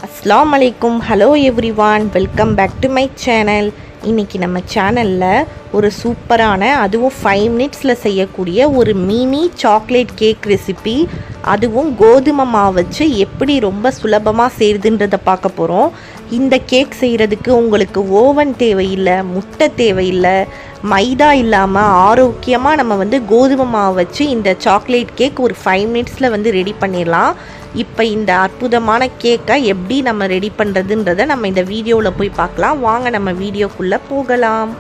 Assalamu alaikum. Hello everyone. Welcome back to my channel. இன்னைக்கு நம்ம சேனலில் ஒரு சூப்பரான அதுவும் 5 மினிட்ஸில் செய்யக்கூடிய ஒரு மினி சாக்லேட் கேக் ரெசிபி, அதுவும் கோதுமை மாவு வச்சு எப்படி ரொம்ப சுலபமாக செய்யுதுன்றதை பார்க்க போகிறோம். இந்த கேக் செய்கிறதுக்கு உங்களுக்கு ஓவன் தேவையில்லை, முட்டை தேவையில்லை, மைதா இல்லாமல் ஆரோக்கியமாக நம்ம கோதுமை மாவு வச்சு இந்த சாக்லேட் கேக் ஒரு 5 மினிட்ஸில் ரெடி பண்ணிடலாம். இப்போ இந்த அற்புதமான கேக்கை எப்படி நம்ம ரெடி பண்ணுறதுன்றதை நம்ம இந்த வீடியோவில் போய் பார்க்கலாம். வாங்க நம்ம வீடியோக்குள்ளே போகலாம்.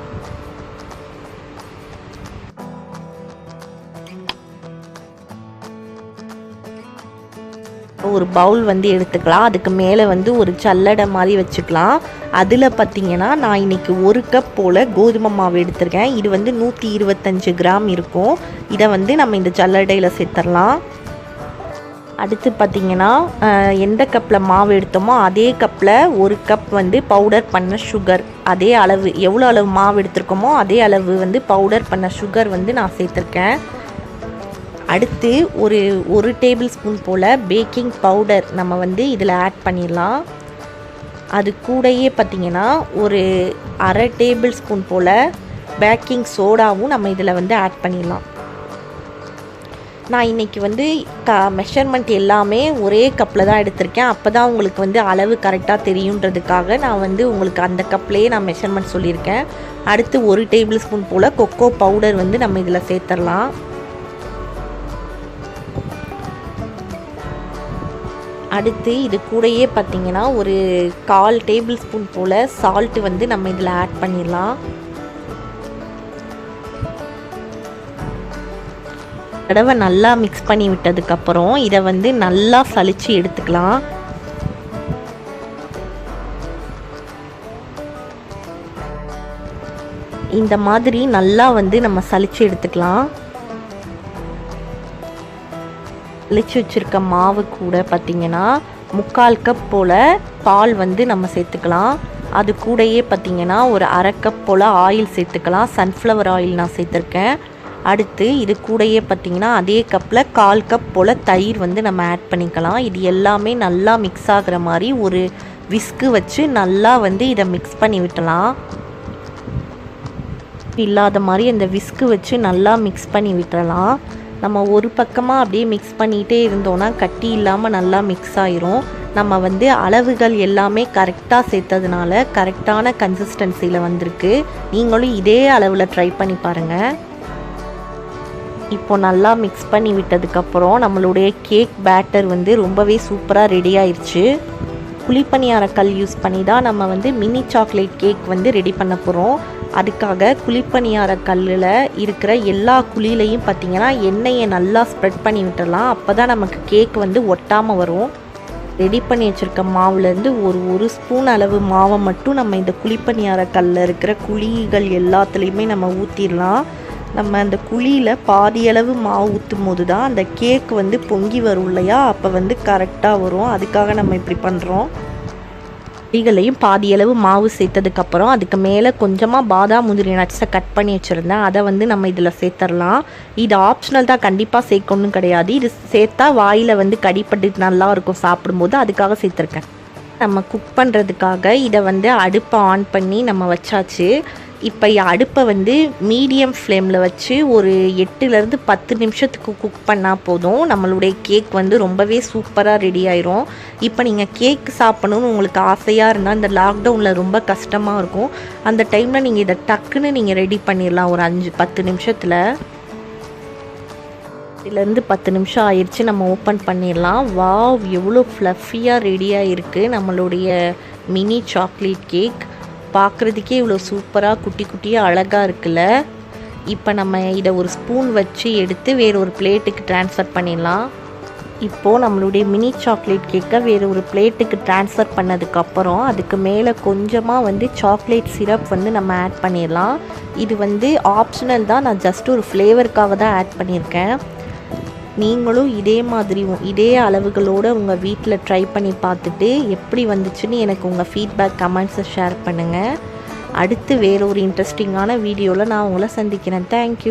ஒரு பவுல் எடுத்துக்கலாம். அதுக்கு மேலே ஒரு சல்லடை மாதிரி வச்சுக்கலாம். அதில் பார்த்திங்கன்னா நான் இன்றைக்கி 1 கப் போல் கோதுமை மாவு எடுத்திருக்கேன். இது 125 கிராம் இருக்கும். இதை நம்ம இந்த சல்லடையில் சேர்த்துடலாம். அடுத்து பார்த்திங்கன்னா எந்த கப்பில் மாவு எடுத்தோமோ அதே கப்பில் 1 கப் பவுடர் பண்ண சுகர், அதே அளவு எவ்வளோ அளவு மாவு எடுத்திருக்கோமோ அதே அளவு பவுடர் பண்ண சுகர் நான் சேர்த்துருக்கேன். அடுத்து ஒரு டேபிள் ஸ்பூன் போல் பேக்கிங் பவுடர் நம்ம இதில் ஆட் பண்ணிடலாம். அது கூடயே பார்த்திங்கன்னா ஒரு அரை டேபிள் ஸ்பூன் போல் பேக்கிங் சோடாவும் நம்ம இதில் ஆட் பண்ணிடலாம். நான் இன்றைக்கி மெஷர்மெண்ட் எல்லாமே ஒரே கப்பில் தான் எடுத்திருக்கேன். அப்போ தான் உங்களுக்கு அளவு கரெக்டாக தெரியுன்றதுக்காக நான் உங்களுக்கு அந்த கப்லேயே நான் மெஷர்மெண்ட் சொல்லியிருக்கேன். அடுத்து 1 டேபிள் ஸ்பூன் போல் கொக்கோ பவுடர் நம்ம இதில் சேர்த்துடலாம். அடுத்து இது கூடயே பார்த்திங்கன்னா ஒரு 1/4 டேபிள் ஸ்பூன் போல் சால்ட்டு நம்ம இதில் ஆட் பண்ணிடலாம். தடவை நல்லா மிக்ஸ் பண்ணி விட்டதுக்கப்புறம் இதை நல்லா சலிச்சு எடுத்துக்கலாம். இந்த மாதிரி நல்லா நம்ம சலிச்சு எடுத்துக்கலாம். சலிச்சு வச்சுருக்க மாவு கூட பார்த்திங்கன்னா 3/4 கப் போல் பால் நம்ம சேர்த்துக்கலாம். அது கூடயே பார்த்திங்கன்னா ஒரு அரை கப் போல் ஆயில் சேர்த்துக்கலாம். சன்ஃப்ளவர் ஆயில் நான் சேர்த்துருக்கேன். அடுத்து இது கூடயே பார்த்திங்கன்னா அதே கப்பில் 1/4 கப் போல் தயிர் நம்ம ஆட் பண்ணிக்கலாம். இது எல்லாமே நல்லா மிக்ஸ் ஆகிற மாதிரி ஒரு விஸ்கு வச்சு நல்லா இதை மிக்ஸ் பண்ணி விட்டலாம். இல்லாத மாதிரி அந்த விஸ்கு வச்சு நல்லா மிக்ஸ் பண்ணி விட்டுறலாம். நம்ம ஒரு பக்கமாக அப்படியே மிக்ஸ் பண்ணிகிட்டே இருந்தோன்னா கட்டி இல்லாமல் நல்லா மிக்ஸ் ஆயிரும். நம்ம அளவுகள் எல்லாமே கரெக்டாக சேர்த்ததுனால கரெக்டான கன்சிஸ்டன்சியில் வந்திருக்கு. நீங்களும் இதே அளவில் ட்ரை பண்ணி பாருங்கள். இப்போ நல்லா மிக்ஸ் பண்ணி விட்டதுக்கப்புறம் நம்மளுடைய கேக் பேட்டர் ரொம்பவே சூப்பராக ரெடி ஆயிடுச்சு. குழிப்பணியார கல் யூஸ் பண்ணி தான் நம்ம மினி சாக்லேட் கேக் ரெடி பண்ண போகிறோம். அதுக்காக குழிப்பணியார கல்லில் இருக்கிற எல்லா குழியிலையும் பார்த்திங்கன்னா எண்ணெயை நல்லா ஸ்ப்ரெட் பண்ணி விட்டுடலாம். அப்போ தான் நமக்கு கேக் ஒட்டாமல் வரும். ரெடி பண்ணி வச்சுருக்க மாவுலேருந்து ஒரு ஸ்பூன் அளவு மாவை மட்டும் நம்ம இந்த குழிப்பணியார கல்லில் இருக்கிற குழிகள் எல்லாத்துலேயுமே நம்ம ஊற்றிடலாம். நம்ம அந்த குழியில் பாதியளவு மாவு ஊற்றும் போது தான் அந்த கேக் பொங்கி வரும் இல்லையா, அப்போ கரெக்டாக வரும். அதுக்காக நம்ம இப்படி பண்ணுறோம். குழிகளையும் பாதியளவு மாவு சேர்த்ததுக்கப்புறம் அதுக்கு மேலே கொஞ்சமாக பாதாம் முந்திரி நட்ஸை கட் பண்ணி வச்சுருந்தேன். அதை நம்ம இதில் சேர்த்துடலாம். இது ஆப்ஷனல் தான், கண்டிப்பாக சேர்க்கணும் கிடையாது. இது சேர்த்தா வாயில் கடிப்பட்டு நல்லாயிருக்கும் சாப்பிடும்போது, அதுக்காக சேர்த்துருக்கேன். நம்ம குக் பண்ணுறதுக்காக இதை அடுப்பை ஆன் பண்ணி நம்ம வச்சாச்சு. இப்போ அடுப்பை மீடியம் ஃப்ளேமில் வச்சு ஒரு 8லேருந்து 10 நிமிஷத்துக்கு குக் பண்ணால் போதும். நம்மளுடைய கேக் ரொம்பவே சூப்பராக ரெடி ஆயிரும். இப்போ நீங்கள் கேக் சாப்பிடணுன்னு உங்களுக்கு ஆசையாக இருந்தால், இந்த லாக்டவுனில் ரொம்ப கஷ்டமாக இருக்கும், அந்த டைமில் நீங்கள் இதை டக்குன்னு நீங்கள் ரெடி பண்ணிடலாம் ஒரு 5-10 நிமிஷத்தில். இதுலேருந்து 10 நிமிஷம் ஆயிடுச்சு. நம்ம ஓப்பன் பண்ணிடலாம். வாவ், எவ்வளோ ஃப்ளஃபியாக ரெடியாக இருக்குது நம்மளுடைய மினி சாக்லேட் கேக். பார்க்குறதுக்கே இவ்வளோ சூப்பராக குட்டி குட்டியாக அழகாக இருக்குல்ல. இப்போ நம்ம இதை ஒரு ஸ்பூன் வச்சு எடுத்து வேறு ஒரு பிளேட்டுக்கு ட்ரான்ஸ்ஃபர் பண்ணிடலாம். இப்போது நம்மளுடைய மினி சாக்லேட் கேக்கை வேறு ஒரு பிளேட்டுக்கு ட்ரான்ஸ்ஃபர் பண்ணதுக்கப்புறம் அதுக்கு மேலே கொஞ்சமாக சாக்லேட் சிரப் நம்ம ஆட் பண்ணிடலாம். இது ஆப்ஷனல் தான், நான் ஜஸ்ட் ஒரு ஃப்ளேவருக்காக தான் ஆட் பண்ணியிருக்கேன். நீங்களும் இதே மாதிரி இதே அளவுகளோடு உங்கள் வீட்டில் ட்ரை பண்ணி பார்த்துட்டு எப்படி வந்துச்சுன்னு எனக்கு உங்கள் ஃபீட்பேக் கமெண்ட்ஸை ஷேர் பண்ணுங்கள். அடுத்து வேறு ஒரு இன்ட்ரெஸ்டிங்கான வீடியோவில் நான் உங்களை சந்திக்கிறேன். தேங்க்யூ.